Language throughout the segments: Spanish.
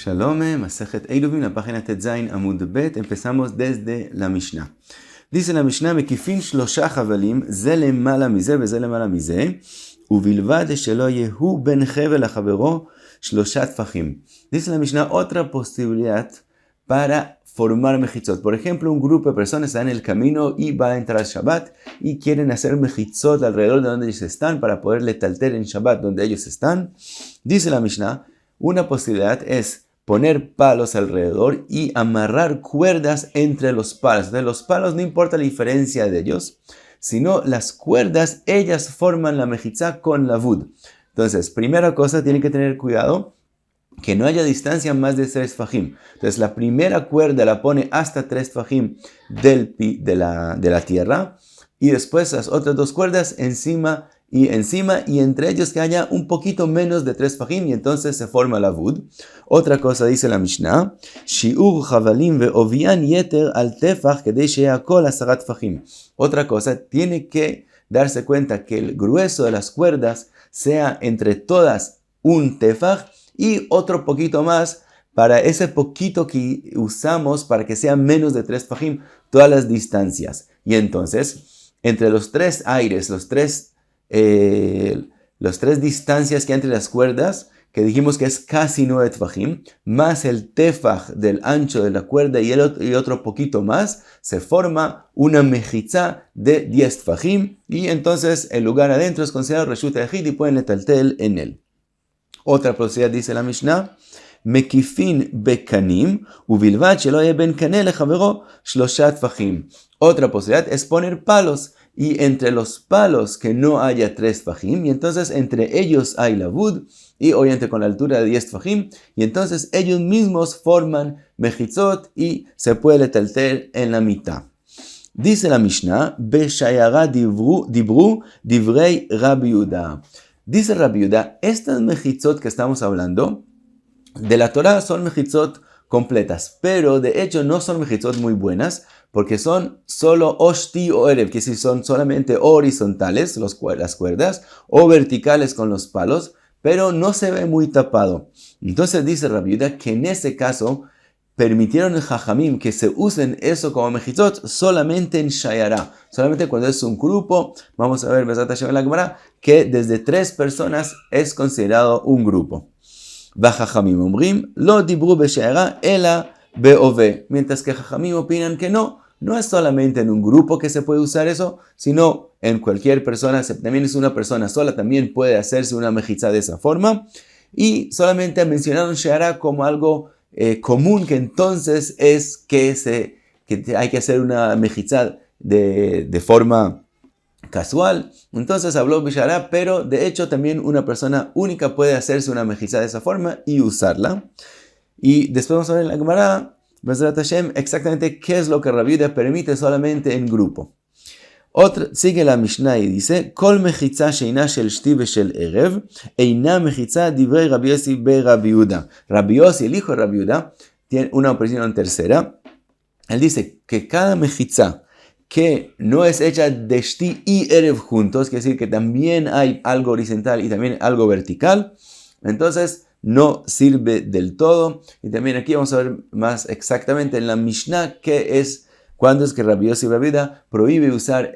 Shalom, Masejet Eiruvim, la página Tetzain Amud Bet. Empezamos desde la Mishnah. Dice la Mishnah, Mekifin shlosha chavalim, ze lemala mize veze lemala mize, uvilvad shelo yehu ben chevel achavero shlosha tfachim. Dice la Mishnah, otra posibilidad para formar mejitzot. Por ejemplo, un grupo de personas está en el camino y va a entrar al Shabbat y quieren hacer mejitzot alrededor de donde ellos están para poder letalter en Shabbat donde ellos están. Dice la Mishnah, una posibilidad es poner palos alrededor y amarrar cuerdas entre los palos. De los palos no importa la diferencia de ellos, sino las cuerdas, ellas forman la mejitzá con la vud. Entonces, primera cosa, tienen que tener cuidado que no haya distancia más de 3 fajim. Entonces, la primera cuerda la pone hasta 3 fajim de la tierra y después las otras 2 cuerdas encima y entre ellos que haya un poquito menos de 3 fajim y entonces se forma la vud. Otra cosa dice la Mishnah, shiur chavalim ve'ovian yeter al tefach kedei sheya kol 10 fajim. Otra cosa, tiene que darse cuenta que el grueso de las cuerdas sea entre todas un tefach y otro poquito más para ese poquito que usamos para que sea menos de 3 fajim todas las distancias. Y entonces, entre los 3 aires, los tres distancias que hay entre las cuerdas, que dijimos que es casi 9 tefajim, más el tefaj del ancho de la cuerda y otro poquito más, se forma una mejitzá de 10 tefajim, y entonces el lugar adentro es considerado reshut yachid y pueden letaltel en él. Otra posibilidad dice la Mishnah, mekifin bekanim, uvilvad shelo yeh ben kaneh lechavero shlosha tefajim. Otra posibilidad es poner palos, y entre los palos que no haya 3 tefajim, y entonces entre ellos hay la vud, y obviamente con la altura de 10 tefajim, y entonces ellos mismos forman mejitzot y se puede letalter en la mitad. Dice la Mishnah, Beshayara dibru divrei Rabbi Yehuda. Dice Rabbi Yehuda, estas mejitzot que estamos hablando de la Torah son mejitzot completas, pero de hecho no son mejitzot muy buenas, porque son solo oshti o erev, que si son solamente horizontales las cuerdas, o verticales con los palos, pero no se ve muy tapado. Entonces dice Rabbi Yehuda que en ese caso permitieron el jajamim que se usen eso como mejitzot solamente en shayara, solamente cuando es un grupo. Vamos a ver Bezrat Hashem en la Gemara que desde 3 personas es considerado un grupo. Vajajamim omrim lo dibru beshayara ela beove, mientras que jajamim opinan que no es solamente en un grupo que se puede usar eso, sino en cualquier persona. También es una persona sola, también puede hacerse una mejitzá de esa forma, y solamente mencionaron shayara como algo común, que entonces es que hay que hacer una mejitzá de forma casual. Entonces habló Bishara, pero de hecho también una persona única puede hacerse una mejitzá de esa forma y usarla. Y después vamos a ver en la Gemara, Bezrat Hashem, exactamente qué es lo que Rabbi Yehuda permite solamente en grupo. Sigue la Mishnah y dice, Kol mechitzá sheina shel shti veshel erev, eina mechitzá divrei Rabbi Yossi be Rabbi Yehuda. Rabbi Yossi, el hijo de Rabbi Yehuda, tiene una opinión tercera. Él dice que cada mechitzá que no es hecha de shti y erev juntos, quiere decir que también hay algo horizontal y también algo vertical, entonces no sirve del todo. Y también aquí vamos a ver más exactamente en la Mishnah cuándo es que Rabbi Yossi Rabbi Yehuda prohíbe usar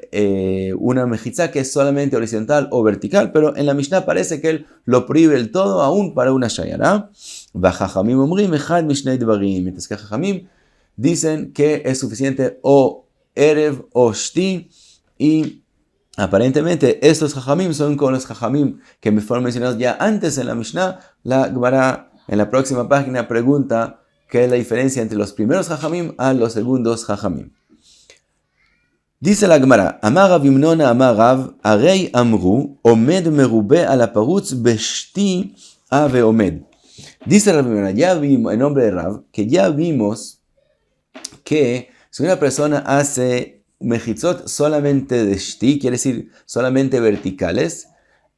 una mejitzá que es solamente horizontal o vertical, pero en la Mishnah parece que él lo prohíbe del todo, aún para una shayara. Vajajamim omrim echad mishnei dvarim, mientras que jajamim dicen que es suficiente o erev o shti, y aparentemente estos jajamim son con los jajamim que me fueron mencionados ya antes en la Mishnah. La Gemara en la próxima página pregunta ¿qué es la diferencia entre los primeros jajamim a los segundos jajamim? Dice la Gemara, Amar Rav Yimnona Amar Rav, Arei Amru, Omed merube al aparutz beshti ave omed. Dice Rav Yimnona, ya vimos, en nombre de Rav, que ya vimos que si una persona hace mejitzot solamente de shti, quiere decir solamente verticales,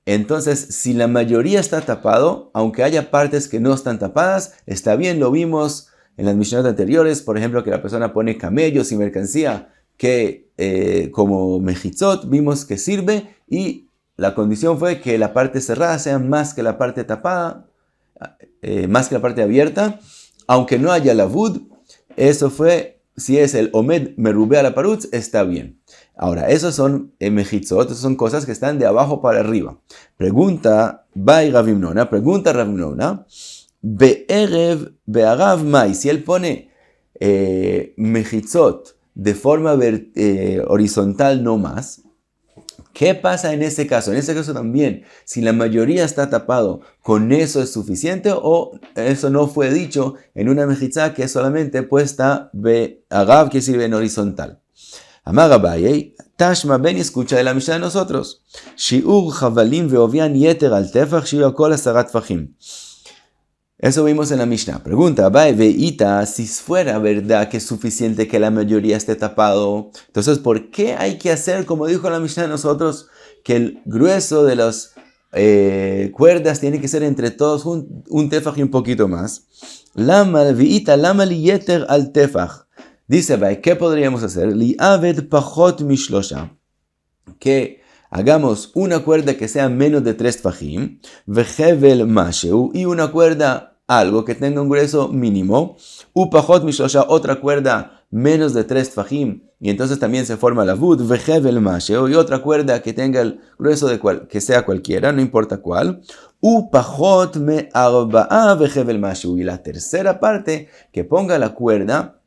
entonces, si la mayoría está tapado, aunque haya partes que no están tapadas, está bien. Lo vimos en las Mishnot anteriores, por ejemplo, que la persona pone camellos y mercancía que como mejitzot, vimos que sirve, y la condición fue que la parte cerrada sea más que la parte tapada, más que la parte abierta. aunque no haya lavud, eso fue, si es el omed merube a la parutz, está bien. Ahora, esos son mejitzot, esas son cosas que están de abajo para arriba. Pregunta, pregunta Rav Nona, be'erev be'arav mai, si él pone mejitzot de forma horizontal no más, ¿qué pasa en este caso? En este caso también, si la mayoría está tapado, ¿con eso es suficiente o eso no fue dicho en una mejitzá que es solamente puesta be'arav, que sirve en horizontal? Amar Abaye, Tashma ben escucha de la Mishnah de nosotros. Shiur chavalim veovian yeter al tefach shiur kol 10 tfachim. Eso vimos en la Mishnah. Pregunta, Abaye, veita, si fuera verdad que es suficiente que la mayoría esté tapado, entonces, ¿por qué hay que hacer, como dijo la Mishnah de nosotros, que el grueso de las cuerdas tiene que ser entre todos un tefach y un poquito más? Lama, veita, lama li yeter al tefach. Dice, ¿qué podríamos hacer? Li aved pachot mishlosha. Que hagamos una cuerda que sea menos de 3 tfachim, vejevel masheu, y una cuerda algo que tenga un grueso mínimo, u pachot mishlosha, otra cuerda menos de 3 tfachim, y entonces también se forma la vud, vejevel masheu, y otra cuerda que tenga el grueso que sea cualquiera, no importa cuál, u pachot me arba'a vejevel masheu, y la tercera parte que ponga la cuerda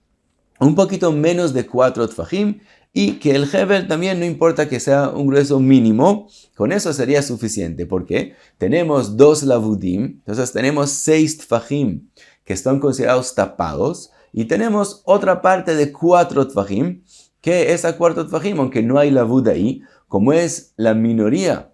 un poquito menos de 4 tfachim, y que el hevel también no importa que sea un grueso mínimo, con eso sería suficiente, porque tenemos 2 lavudim, entonces tenemos 6 tfachim que están considerados tapados, y tenemos otra parte de 4 tfachim, que esa 4 tfachim, aunque no hay lavud ahí, como es la minoría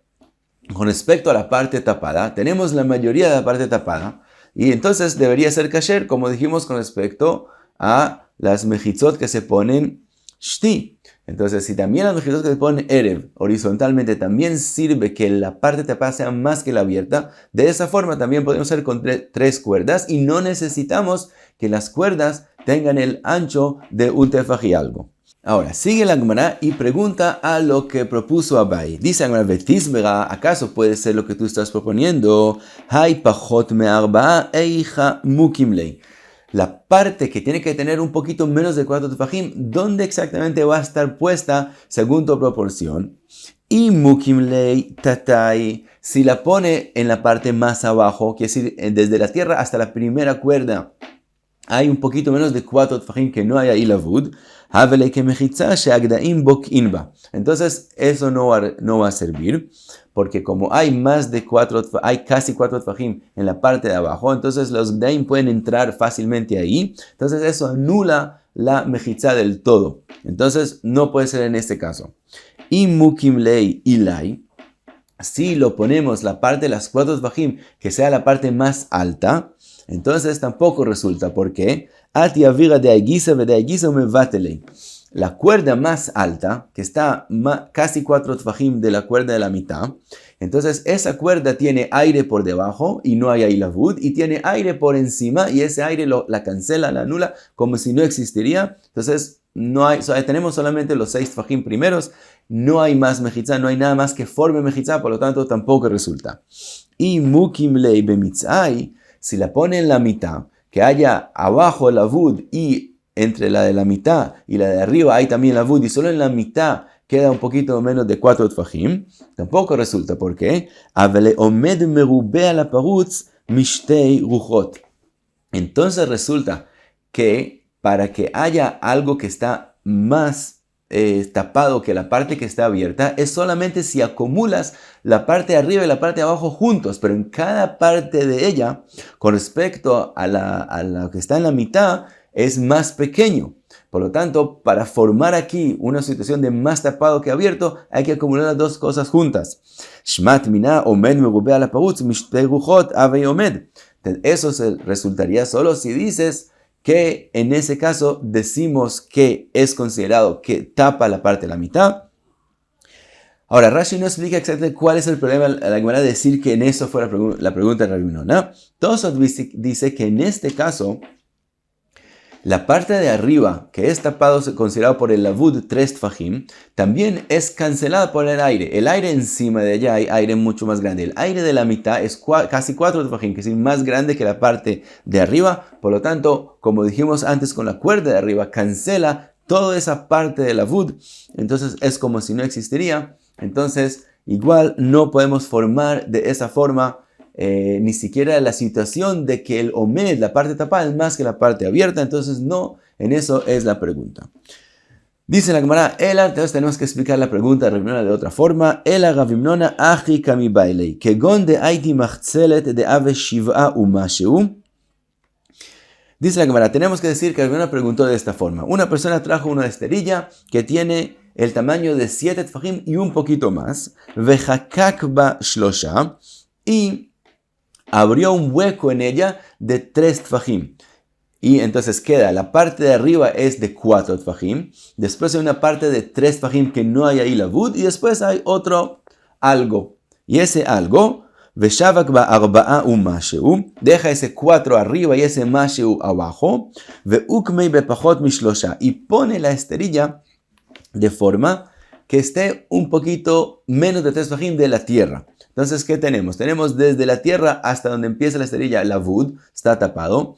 con respecto a la parte tapada, tenemos la mayoría de la parte tapada, y entonces debería ser kasher, como dijimos con respecto a las mejitzot que se ponen shti. Entonces, si también las mejitzot que se ponen erev horizontalmente también sirve que la parte tapada sea más que la abierta, de esa forma también podemos hacer con 3 cuerdas y no necesitamos que las cuerdas tengan el ancho de un tefaj y algo. Ahora, sigue la Gemara y pregunta a lo que propuso Abaye. Dice la Gemara, ¿acaso puede ser lo que tú estás proponiendo? Hay pachot me arba'a eija mukimlei. La parte que tiene que tener un poquito menos de 4 tefajim, ¿dónde exactamente va a estar puesta según tu proporción? Y mukimlei tatai, si la pone en la parte más abajo, quiere decir desde la tierra hasta la primera cuerda, hay un poquito menos de 4 tefajim que no hay ahí lavud, havele que mechitza sheagdaim bokinba. Entonces eso no va a servir, porque como hay más de 4, hay casi 4 tfachim en la parte de abajo, entonces los gdaim pueden entrar fácilmente ahí, entonces eso anula la mejitza del todo. Entonces no puede ser en este caso. Y mukimlei ilai, si lo ponemos la parte de las 4 tfachim, que sea la parte más alta, entonces tampoco resulta, porque ati avira de aigisa ve de aigisa mevatele. La cuerda más alta, que está casi 4 tfachim de la cuerda de la mitad, entonces esa cuerda tiene aire por debajo y no hay ahí lavud, y tiene aire por encima y ese aire la cancela, la anula, como si no existiría. Entonces tenemos solamente los 6 tfachim primeros, no hay más mejitza, no hay nada más que forme mejitza, por lo tanto tampoco resulta. Y mukimlei bemitzai, si la pone en la mitad, que haya abajo lavud y entre la de la mitad y la de arriba hay también lavud y solo en la mitad queda un poquito menos de 4 tfachim, tampoco resulta. ¿Por qué? Avele omed merube a la parutz mishtei ruchot. Entonces resulta que para que haya algo que está más tapado que la parte que está abierta, es solamente si acumulas la parte de arriba y la parte de abajo juntos, pero en cada parte de ella, con respecto a la que está en la mitad, es más pequeño. Por lo tanto, para formar aquí una situación de más tapado que abierto, hay que acumular las dos cosas juntas. Shmat mina omed merube a la parutz mishtei ruchot avei omed. Eso resultaría solo si dices que en ese caso decimos que es considerado que tapa la parte de la mitad. Ahora, Rashi no explica exactamente cuál es el problema a la Gemara de decir que en eso fue la pregunta de Rav Nona. Tosot dice que en este caso, La parte de arriba, que es tapado, considerado por el lavud 3 tfajim, también es cancelada por el aire. El aire encima de allá hay aire mucho más grande. El aire de la mitad es casi 4 tfajim, que es más grande que la parte de arriba. Por lo tanto, como dijimos antes con la cuerda de arriba, cancela toda esa parte del lavud. Entonces es como si no existiría. Entonces, igual no podemos formar de esa forma ni siquiera la situación de que el omed, la parte tapada, es más que la parte abierta. Entonces no, en eso es la pregunta. Dice la Gemara, entonces tenemos que explicar la pregunta de Rabimnona de otra forma. Ela Rabimnona achi kami bailei, kegon de aiti machzelet de ave shiv'a umasheu. Dice la Gemara, tenemos que decir que Rabimnona preguntó de esta forma. Una persona trajo una esterilla que tiene el tamaño de 7 tfajim y un poquito más. Vechakak ba shlosha. Y abrió un hueco en ella de 3 tfajim. Y entonces queda, la parte de arriba es de 4 tfajim. Después hay una parte de 3 tfajim que no hay ahí lavud. Y después hay otro algo. Y ese algo, veshavak ba arba'a umasheu, deja ese 4 arriba y ese masheu abajo. Veukmei bepachot mishlosha. Y pone la esterilla de forma que esté un poquito menos de 3 tfajim de la tierra. Entonces, ¿qué tenemos? Tenemos desde la tierra hasta donde empieza la esterilla, la lavud, está tapado.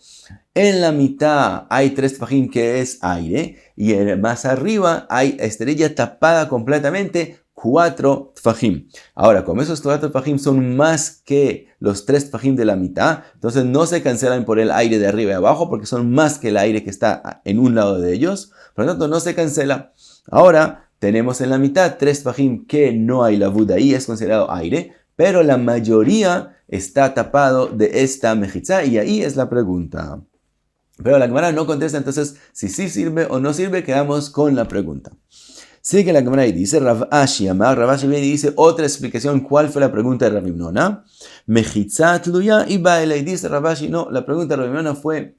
En la mitad hay 3 tfajim que es aire. Y más arriba hay esterilla tapada completamente, 4 tfajim. Ahora, como esos 4 tfajim son más que los 3 tfajim de la mitad, entonces no se cancelan por el aire de arriba y abajo, porque son más que el aire que está en un lado de ellos. Por lo tanto, no se cancela. Ahora, tenemos en la mitad 3 tfajim que no hay lavud ahí, es considerado aire. Pero la mayoría está tapado de esta mejitza y ahí es la pregunta. Pero la Gemara no contesta, entonces si sí sirve o no sirve, quedamos con la pregunta. Sigue la Gemara y dice, Rav Ashi Amar, Rav Ashi viene y dice otra explicación, ¿cuál fue la pregunta de Rabimnona? Mejitza tluya y baile. Y dice Rav Ashi, no, la pregunta de Rabimnona fue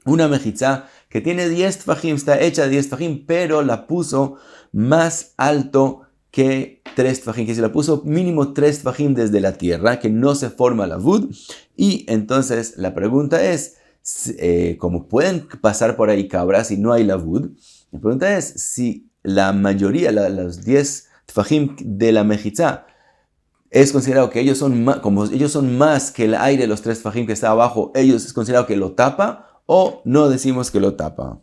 una mejitza que tiene 10 tfajim, está hecha de 10 tfajim, pero la puso más alto que 3 tfajim, que se la puso mínimo 3 tfajim desde la tierra, que no se forma la lavud. Y entonces la pregunta es, como pueden pasar por ahí cabras y no hay lavud, la pregunta es si la mayoría, los 10 tfajim de la mejitza, es considerado que ellos son más, como ellos son más que el aire de los 3 tfajim que está abajo, ellos es considerado que lo tapa o no decimos que lo tapa.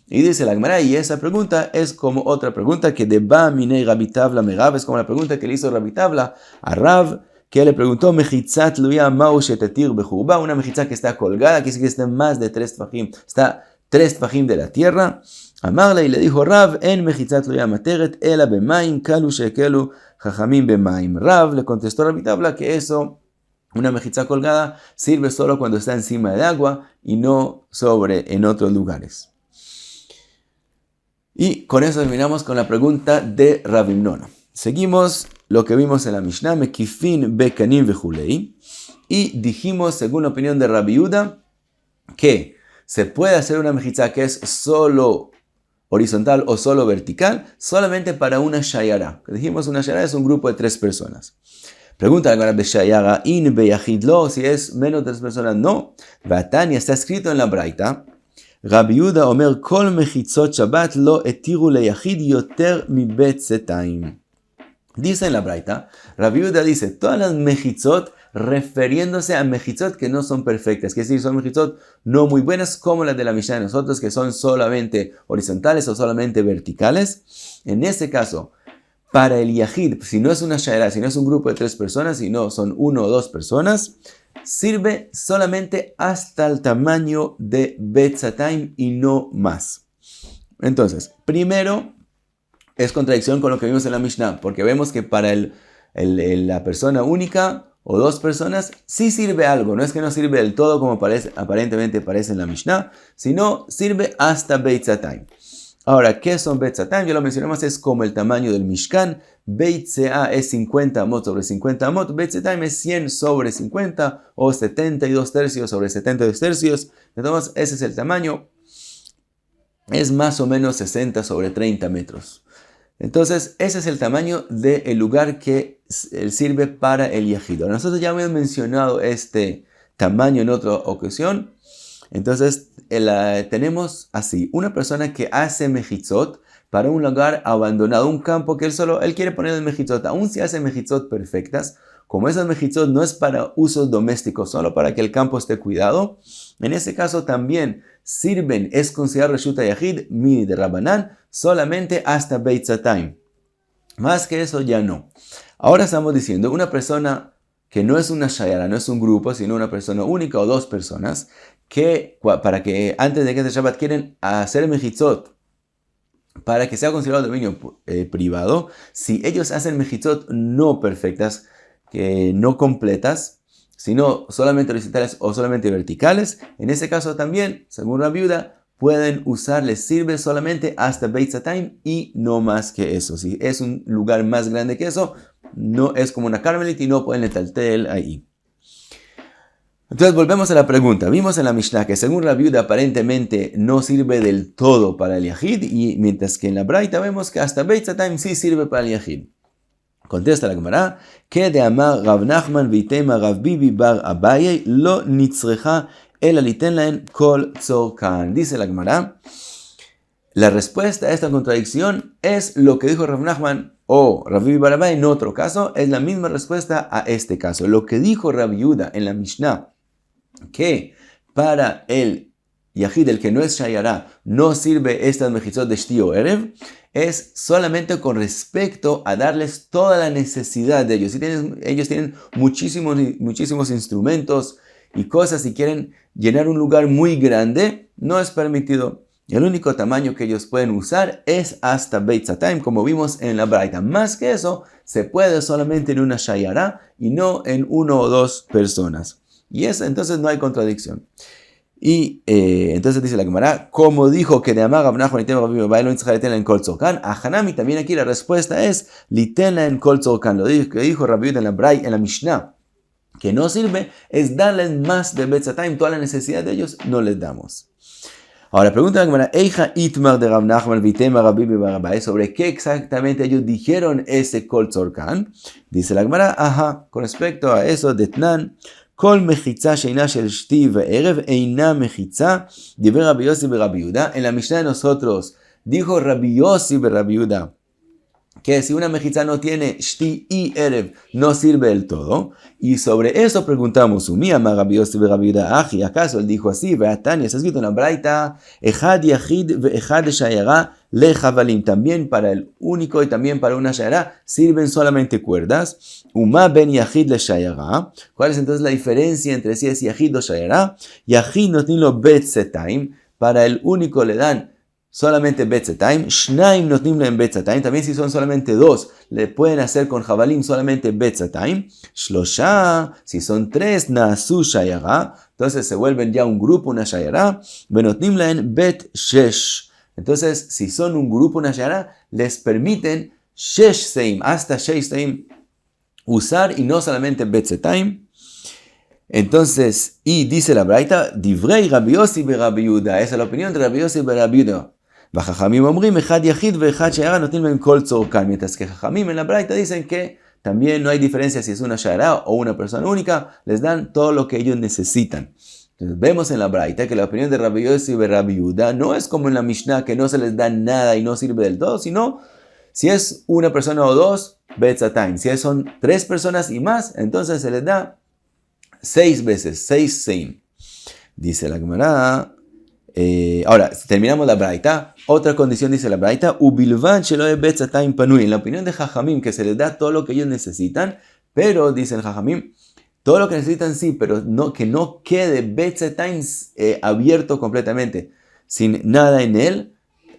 Y dice la Gemara, y esa pregunta es como otra pregunta que de Ba Minei Rabbi Tavla Megav, es como la pregunta que le hizo Rabbi Tavla a Rav, que le preguntó Mechitzat Luya Ma'u Shetetir Bechurba, una mejitza que está colgada, que dice que está más de 3 tfajim, está 3 tfajim de la tierra. Amarle y le dijo Rav, en Mechitzat Luya Materet, Ela Bemaim, Kalu Shekelu, Jajamim Bemaim. Rav le contestó a Rabbi Tavla que eso, una mejitza colgada, sirve solo cuando está encima del agua y no en otros lugares. Y con eso terminamos con la pregunta de Rabimnona. Seguimos lo que vimos en la Mishnah, Mekifin Bekanim Vejulei. Y dijimos, según la opinión de Rabbi Yehuda, que se puede hacer una mejitza que es solo horizontal o solo vertical, solamente para una shayara. Dijimos, una shayara es un grupo de 3 personas. Pregunta ahora de shayara, in beyachid lo, si es menos de 3 personas, no. Vatania está escrito en la Braita, Rabbi Yehuda omer kol mechitzot Shabbat lo etiru leyachid yoter mibet zetaim. Dice en la Braita, Rabbi Yehuda dice, todas las mechitzot refiriéndose a mechitzot que no son perfectas, que es decir, son mechitzot no muy buenas como las de la Mishnah de nosotros, que son solamente horizontales o solamente verticales. En este caso, para el yachid, si no es una shayara, si no es un grupo de 3 personas, si no son 1 o 2 personas, sirve solamente hasta el tamaño de Betzataim y no más. Entonces, primero, es contradicción con lo que vimos en la Mishnah, porque vemos que para la persona única o 2 personas sí sirve algo, no es que no sirve del todo como aparentemente parece en la Mishnah, sino sirve hasta Betzataim. Ahora, ¿qué son Betzataim? Ya lo mencionamos, es como el tamaño del Mishkan. Beitzea es 50 amot sobre 50 amot. Betzataim es 100 sobre 50 o 72 tercios sobre 72 tercios. Entonces, ese es el tamaño. Es más o menos 60 sobre 30 metros. Entonces, ese es el tamaño del lugar que sirve para el yachid. Nosotros ya hemos mencionado este tamaño en otra ocasión. Entonces, tenemos así, una persona que hace mejitzot para un lugar abandonado, un campo que él quiere poner el mejitzot, aún si hace mejitzot perfectas, como esas mejitzot no es para usos domésticos, solo para que el campo esté cuidado, en ese caso también sirven, es considerado Reshut HaYachid, mi de Rabanán, solamente hasta Beit Zatayim. Más que eso ya no. Ahora estamos diciendo, una persona que no es una shayara, no es un grupo, sino una persona única o dos personas, que para que antes de que este Shabbat quieren hacer mejitzot, para que sea considerado dominio privado, si ellos hacen mejitzot no perfectas, no completas, sino solamente horizontales o solamente verticales, en ese caso también, según la viuda, pueden usar, les sirve solamente hasta Beit Zatayim y no más que eso. Si es un lugar más grande que eso, no es como una Carmelit y no pueden letaltel ahí. Entonces volvemos a la pregunta. Vimos en la Mishnah que según la viuda aparentemente no sirve del todo para el Yahid, y mientras que en la Braita vemos que hasta Beit Zatayim sí sirve para el Yahid. Contesta la Gemara, que de amar Rav Nachman vitema Rav Bibi bar Abaye lo nitzrecha el aliten laen kol tzorkan. Dice la Gemara, la respuesta a esta contradicción es lo que dijo Rav Nachman o Rav Bibi bar Abaye en otro caso, es la misma respuesta a este caso. Lo que dijo Rav Yehuda en la Mishnah, que para el Yahid, el que no es Shayara, no sirve estas mejitzot de Shti o Erev, es solamente con respecto a darles toda la necesidad de ellos. Si ellos tienen muchísimos instrumentos y cosas y quieren llenar un lugar muy grande, no es permitido. El único tamaño que ellos pueden usar es hasta Beit Zatayim, como vimos en la Braita. Más que eso, se puede solamente en una Shayara y no en uno o dos personas. Y entonces no hay contradicción. Y entonces dice la Gemara, como dijo que de amar Rav Nachman litena Rav Bibi bar Abaye lo nitzrecha liten en kol tzorkan, a Hanami también aquí la respuesta es liten en kol tzorkan. Lo que dijo Rav Yehuda en la Mishnah, que no sirve, es darles más de Beit Zatayim, toda la necesidad de ellos no les damos. Ahora pregunta la Gemara, Eija itmar de Rav Nachman vitema Rav Bibi bar Abaye, sobre qué exactamente ellos dijeron ese kol tzorkan. Dice la Gemara, ajá, con respecto a eso, detnan, Kol mechitza sheina shel shti ve'erev eina mechitza, dice Rabbi Yossi Rabbi Yehuda. En la Mishnah de nosotros dijo Rabbi Yossi Rabbi Yehuda que si una mechitza no tiene shti y erev, no sirve del todo. Y sobre eso preguntamos, Umi amar Rabbi Yossi Rabbi Yehuda, aji, ¿acaso él dijo así? Ve'atani, está escrito en la Braita, echad yachid ve'echad shayara lejavalim, también para el único y también para una shayara sirven solamente cuerdas. Uma ben yachid le shayara. ¿Cuál es entonces la diferencia entre si es yachid o shayara? Yachid no tiene lo Beit Zatayim, para el único le dan solamente Beit Zatayim, Shnaim notnim le en Beit Zatayim, también si son solamente dos, le pueden hacer con Javalim solamente Beit Zatayim, Shlosha, si son tres, Naasu Shayara, entonces se vuelven ya un grupo, una Shayara, Benotnim le en Bet Shesh. Entonces, si son un grupo, una Shayara, les permiten Shesh Seim, hasta Shesh Seim usar y no solamente Beit Zatayim. Entonces, y dice la Braita, Divrei Rabbi Yossi be Rabbi Yehuda, esa es la opinión de Rabbi Yossi be Rabbi Yehuda. Vajajamim omrim, echad yachid ve'echad shayara notin ben kol tzorkan. Mientras que Jajamim en la Braita dicen que también no hay diferencia si es una shayara o una persona única, les dan todo lo que ellos necesitan. Entonces vemos en la Braita que la opinión de Rabbi Yossi be Rabbi Yehuda no es como en la Mishnah que no se les da nada y no sirve del todo, sino si es una persona o dos, Beit Zatayim. Si son tres personas y más, entonces se les da 6 veces, 6 seim. Dice la Gemara. Ahora, terminamos la Braita. Otra condición dice la Braita. Ubilvan shelo Beit Zatayim panui. En la opinión de Jajamim, que se les da todo lo que ellos necesitan. Pero, dice el Jajamim, todo lo que necesitan sí, pero no, que no quede Beit Zatayim abierto completamente, sin nada en él.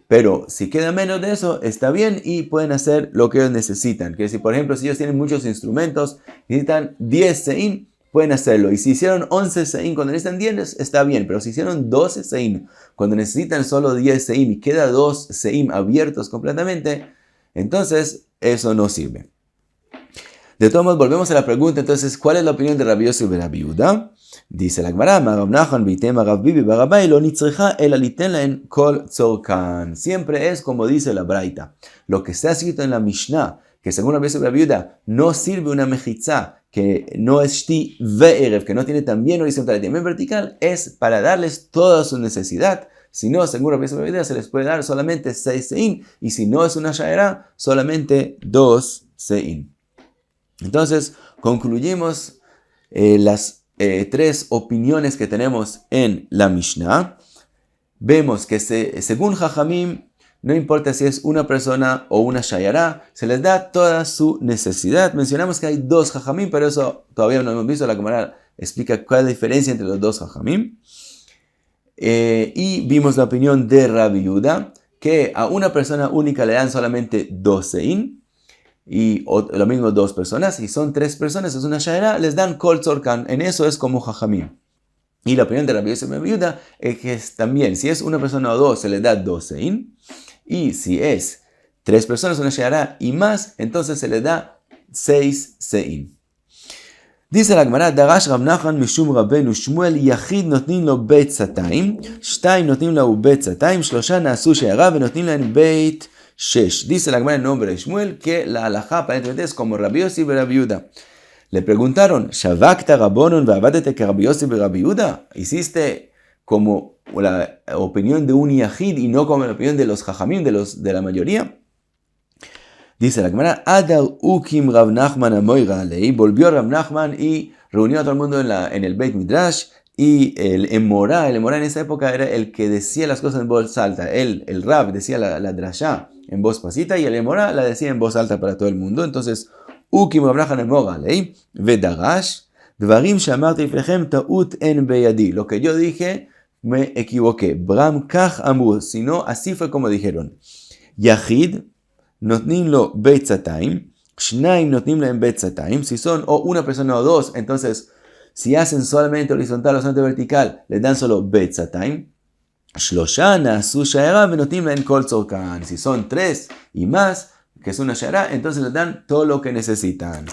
Pero si queda menos de eso, está bien y pueden hacer lo que ellos necesitan. Que si, por ejemplo, si ellos tienen muchos instrumentos, necesitan 10 seim, pueden hacerlo. Y si hicieron 11 seim cuando necesitan 10, está bien. Pero si hicieron 12 seim cuando necesitan solo 10 seim y queda 2 seim abiertos completamente, entonces eso no sirve. De todos modos, volvemos a la pregunta. Entonces, ¿cuál es la opinión de Rabbi Yossi ben Rabbi Yehuda? Dice la Gemara, Rav Nachman vitema Rav Bibi bar Abaye lo nitzrecha el aliten laen kol tzorkan. Siempre es como dice la Braita. Lo que está escrito en la Mishnah, que según Rabbi Yossi ben Rabbi Yehuda no sirve una mechitza que no es shti ve'erev, que no tiene también horizontal y también vertical, es para darles toda su necesidad. Si no, según Rabbi Yossi ben Rabbi Yehuda, se les puede dar solamente 6 se'in, y si no es una shayará, solamente 2 se'in. Entonces, concluimos las 3 opiniones que tenemos en la Mishnah. Vemos que según Jajamim, no importa si es una persona o una shayará, se les da toda su necesidad. Mencionamos que hay 2 Jajamim, pero eso todavía no hemos visto. La Gemara explica cuál es la diferencia entre los 2 Jajamim. Y vimos la opinión de Rabbi Yehuda, que a una persona única le dan solamente 2 se'in, y lo mismo 2 personas. Si son 3 personas, es una shayará, les dan kol tzorkan. En eso es como Jajamim. Y la opinión de Rabbi Yossi ben Rabbi Yehuda es que también, si es una persona o 2, se le da 2 se'in. Y si es 3 personas, una shayará y más, entonces se le da 6 se'in. Dice la Gemara, Darash Rav Nachman mishum Rabbeinu Shmuel yachid notnin lo beit satayim, shtayim notnin lo beit satayim, shlosha na'asu shayará venotnin lo beit shesh. Dice la Gemara en nombre de Shmuel que la halajá aparentemente es como Rabbi Yossi ben Rabbi Yehuda. Le preguntaron, Shavakta Rabbonon ve'avadete que Rabbi Yossi ben Rabbi Yehuda? ¿Hiciste como la opinión de un yachid y no como la opinión de los jajamim, de la mayoría? Dice la Gemara, Adar ukim Rav Nachman amoira alei, volvió Rav Nachman y reunió a todo el mundo en el Beit Midrash, y el emorá en esa época era el que decía las cosas en voz alta. El Rav decía la drashá en voz pasita y el emorá la decía en voz alta para todo el mundo. Entonces, ukim Rav Nachman amoira alei, vedarash, dvarim shamarti lefnechem ta'ut en beyadi. Lo que yo dije, me equivoqué. Bram kach amru, sino así fue como dijeron. Yachid, notnim lo beit satayim, shnaim notnim lo en beit satayim. Si son o una persona o 2, entonces si hacen solamente horizontal o solamente vertical, les dan solo beit satayim. Shlosha na'asu shayará venotnim lo en kol tzorkan. Si son 3 y más, que es una shayará, entonces les dan todo lo que necesitan.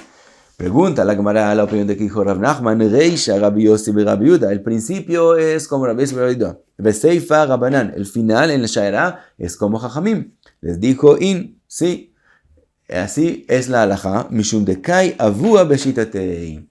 Pregunta la Gemara la opinión de que dijo Rav Nachman, Reisha Rabbi Yossi ben Rabbi Yehuda. El principio es como Rabbi Yossi ben Rabbi Yehuda. Veseifa Rabbanan. El final en la shayará es como Jajamim. Les dijo sí. Así es la halajá. Mishum dekai avua beshitatei.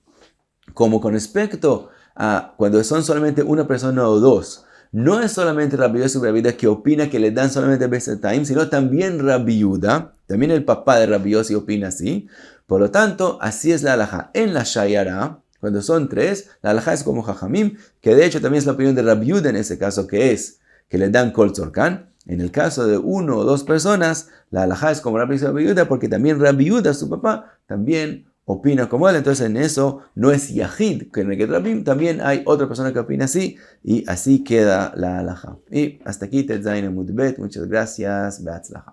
Como con respecto a cuando son solamente una persona o 2. No es solamente Rabbi Yossi ben Rabbi Yehuda que opina que le dan solamente besataim, sino también Rabbi Yehuda. También el papá de Rabbi Yossi opina así. Por lo tanto, así es la halajá. En la shayará, cuando son 3, la halajá es como Jajamim, que de hecho también es la opinión de Rabbi Yehuda en ese caso, que es que le dan kol tzorkan. En el caso de 1 o 2 personas, la halajá es como Rabbi Yehuda, porque también Rabbi Yehuda, su papá, también opina como él. Entonces en eso no es yachid, que en el que Rabim también hay otra persona que opina así, y así queda la halajá. Y hasta aquí, Tetzain Amud Bet. Muchas gracias. Be'atzlacha.